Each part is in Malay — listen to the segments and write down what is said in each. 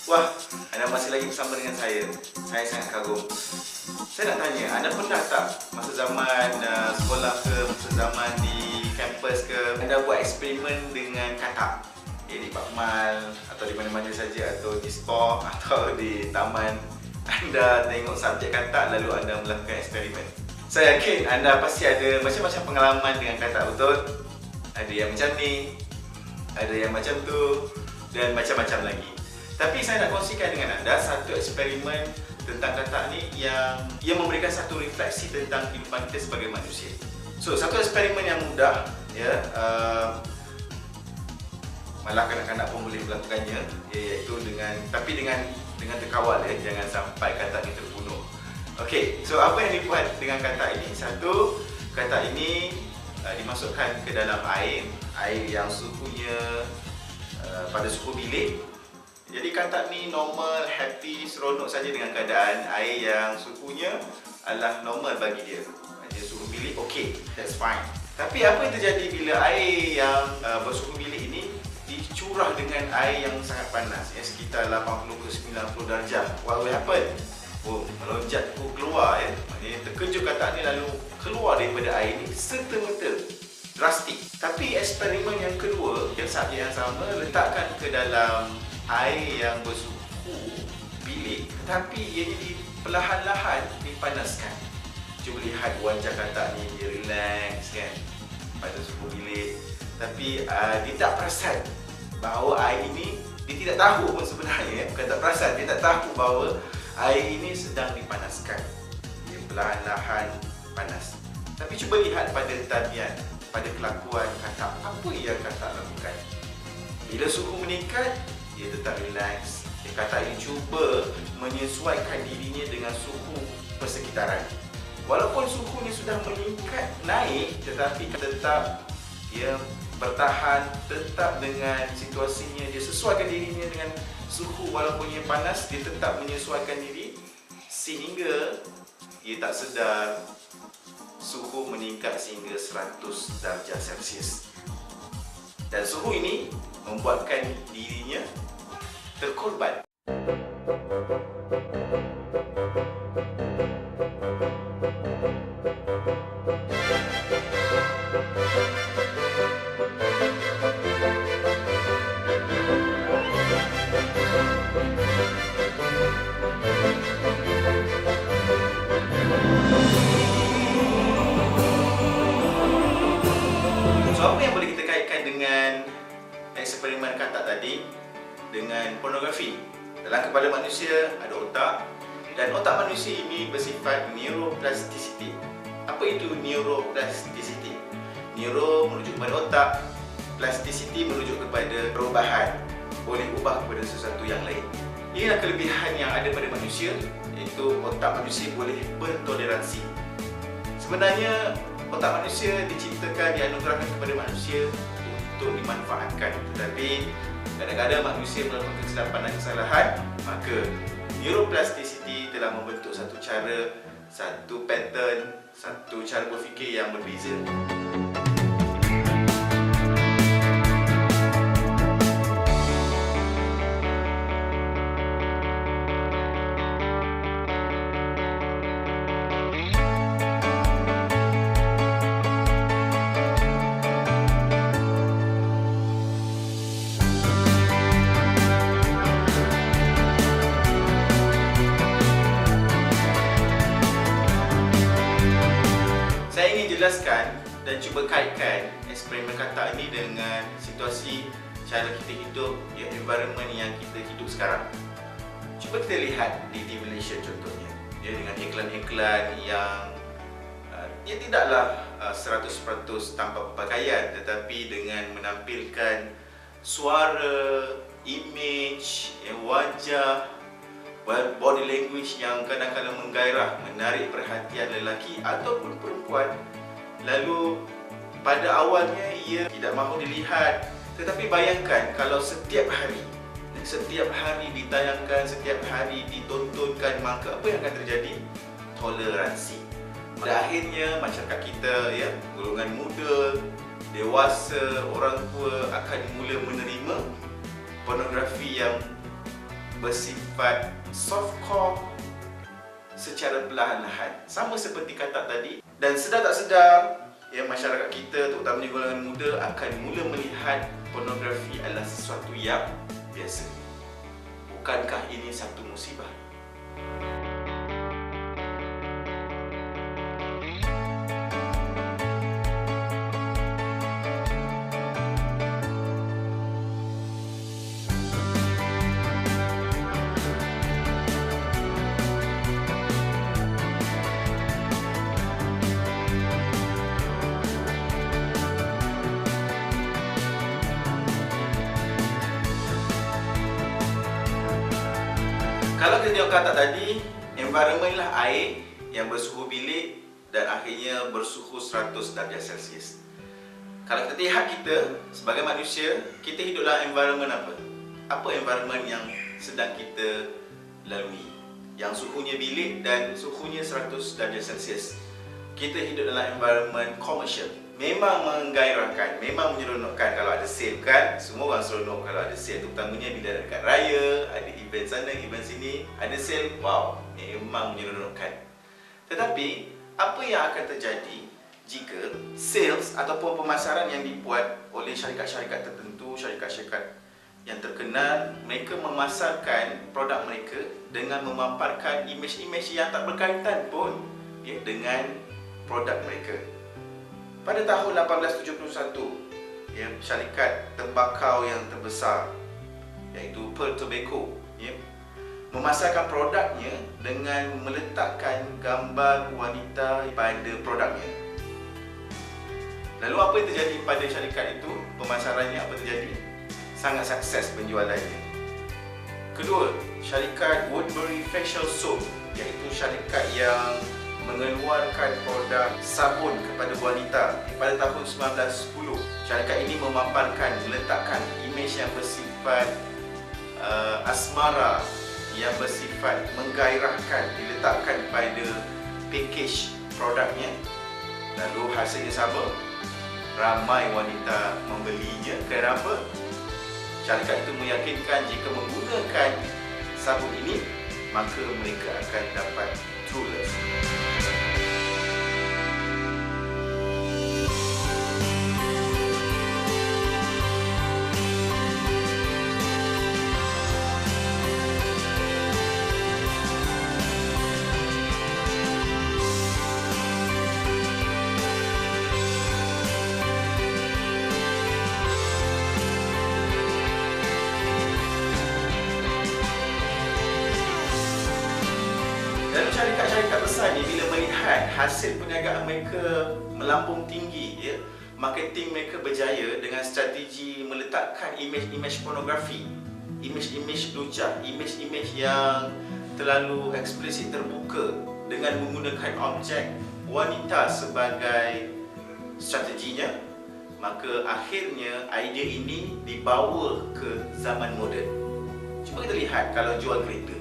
Wah, anda masih lagi bersama dengan saya. Saya sangat kagum. Saya nak tanya, anda pernah tak masa zaman sekolah ke, masa zaman di kampus ke, anda buat eksperimen dengan katak? Di Pak Mal atau di mana-mana saja, atau di store atau di taman, anda tengok subjek katak lalu anda melakukan eksperimen. Saya yakin anda pasti ada macam-macam pengalaman dengan katak, betul? Ada yang macam ni, ada yang macam tu, dan macam-macam lagi. Tapi saya nak kongsikan dengan anda satu eksperimen tentang katak ni yang memberikan satu refleksi tentang kehidupan kita sebagai manusia. So, satu eksperimen yang mudah, ya, malah kanak-kanak pun boleh melakukannya, iaitu dengan terkawal, ya, jangan sampai katak ni terbunuh. Okey, so apa yang dibuat dengan katak ini? Satu, katak ini dimasukkan ke dalam air yang suhunya pada suhu bilik. Jadi katak ni normal, happy, seronok saja dengan keadaan air yang suhunya adalah normal bagi dia. Dia suhu bilik, okey, that's fine. Tapi apa yang terjadi bila air yang bersuhu bilik ini dicurah dengan air yang sangat panas, sekitar 80 ke 90 darjah? What will happen? Melonjak keluar, ya. Maknanya terkejut katak ni lalu keluar daripada air ni serta-merta, drastik. Tapi eksperimen yang kedua, yang subjek yang sama, letakkan ke dalam air yang bersuhu bilik, tetapi ia jadi perlahan-lahan dipanaskan. Cuba lihat wajah katak ni, dia relax, kan, pada suhu bilik. Tapi dia tak perasan bahawa air ini, dia tidak tahu pun sebenarnya, bukan tak perasan, dia tak tahu bahawa air ini sedang dipanaskan. Dia perlahan-lahan panas. Tapi cuba lihat pada tabiat, pada kelakuan katak, apa yang katak lakukan. Bila suhu meningkat, dia tetap relax. Katak ini cuba menyesuaikan dirinya dengan suhu persekitaran. Walaupun suhunya sudah meningkat, naik, tetapi tetap dia bertahan, tetap dengan situasinya. Dia sesuaikan dirinya dengan suhu, walaupun ia panas, dia tetap menyesuaikan diri sehingga dia tak sedar suhu meningkat sehingga 100 darjah Celsius. Dan suhu ini membuatkan dirinya terkorban. So, apa yang boleh kita kaitkan dengan eksperimen katak tadi dengan pornografi? Dalam kepala manusia ada otak, dan otak manusia ini bersifat neuroplasticity. Apa itu neuroplasticity? Neuro merujuk kepada otak, plasticity merujuk kepada perubahan, boleh ubah kepada sesuatu yang lain. Inilah kelebihan yang ada pada manusia, iaitu otak manusia boleh bertoleransi. Sebenarnya otak manusia diciptakan, dianugerahkan kepada manusia untuk dimanfaatkan, tetapi kadang-kadang manusia melakukan kesilapan dan kesalahan, maka neuroplasticity telah membentuk satu cara, satu pattern, satu cara berfikir yang berbeza. Saya ingin jelaskan dan cuba kaitkan eksperimen katak ini dengan situasi cara kita hidup, ya, environment yang kita hidup sekarang. Cuba kita lihat di TV Malaysia contohnya, ya, dengan iklan-iklan yang tidaklah 100% tanpa pakaian, tetapi dengan menampilkan suara, image, wajah, body language yang kadang-kadang menggairah, menarik perhatian lelaki ataupun perempuan. Lalu pada awalnya ia tidak mahu dilihat, tetapi bayangkan kalau setiap hari ditayangkan, setiap hari ditontonkan, maka apa yang akan terjadi? Toleransi. Pada akhirnya masyarakat kita, ya, golongan muda, dewasa, orang tua akan mula menerima pornografi yang bersifat softcore secara perlahan-lahan. Sama seperti kata tadi. Dan sedar tak sedar, ya, masyarakat kita, terutamanya golongan muda, akan mula melihat pornografi adalah sesuatu yang biasa. Bukankah ini satu musibah? Kalau kita tengok kata tadi, environment lah air yang bersuhu bilik dan akhirnya bersuhu 100 darjah Celsius. Kalau kita lihat kita sebagai manusia, kita hidup dalam environment apa? Apa environment yang sedang kita lalui? Yang suhunya bilik dan suhunya 100 darjah Celsius. Kita hidup dalam environment komersial. Memang menggairahkan, memang menyeronokkan kalau ada sale kan. Semua orang seronok kalau ada sale, terutamanya bila ada dekat raya, ada event sana, event sini, ada sale. Wow, memang menyeronokkan. Tetapi apa yang akan terjadi jika sales ataupun pemasaran yang dibuat oleh syarikat-syarikat tertentu, syarikat-syarikat yang terkenal, mereka memasarkan produk mereka dengan memaparkan imej-imej yang tak berkaitan pun, ya, dengan produk mereka. Pada tahun 1871, ya, syarikat tembakau yang terbesar iaitu Pearl Tobacco, ya, memasarkan produknya dengan meletakkan gambar wanita pada produknya. Lalu apa yang terjadi pada syarikat itu? Pemasarannya apa terjadi? Sangat sukses penjualannya. Kedua, syarikat Woodbury Facial Soap, iaitu syarikat yang mengeluarkan produk sabun kepada wanita pada tahun 1910. Syarikat ini memaparkan, meletakkan imej yang bersifat asmara, yang bersifat menggairahkan, diletakkan pada package produknya. Lalu hasilnya sama, ramai wanita membelinya. Kenapa? Syarikat itu meyakinkan jika menggunakan sabun ini, maka mereka akan dapat true love. Dan syarikat-syarikat besar ni bila melihat hasil perniagaan mereka melambung tinggi, ya, marketing mereka berjaya dengan strategi meletakkan imej-imej pornografi, imej-imej lucah, imej-imej yang terlalu eksplisit terbuka dengan menggunakan objek wanita sebagai strateginya, maka akhirnya idea ini dibawa ke zaman moden. Cuba kita lihat kalau jual kereta,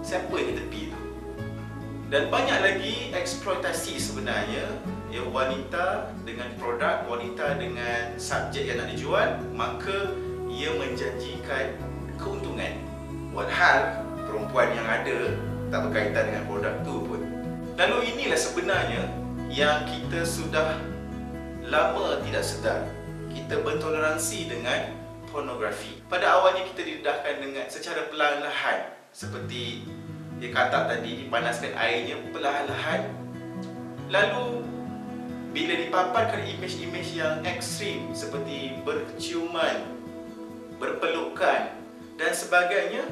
siapa yang di tepi tu? Dan banyak lagi eksploitasi sebenarnya, ya, wanita dengan produk, wanita dengan subjek yang nak dijual, maka ia menjanjikan keuntungan. Walhal perempuan yang ada tak berkaitan dengan produk tu pun. Lalu inilah sebenarnya yang kita sudah lama tidak sedar. Kita bertoleransi dengan pornografi. Pada awalnya kita didedahkan dengan secara perlahan-lahan, seperti dia kata tadi, dipanaskan airnya perlahan-lahan. Lalu bila dipaparkan imej-imej yang ekstrim seperti berciuman, berpelukan dan sebagainya,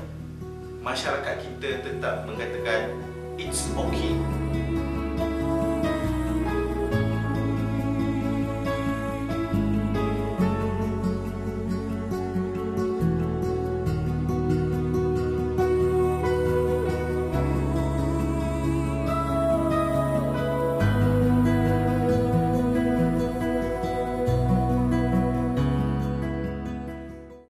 masyarakat kita tetap mengatakan it's okay.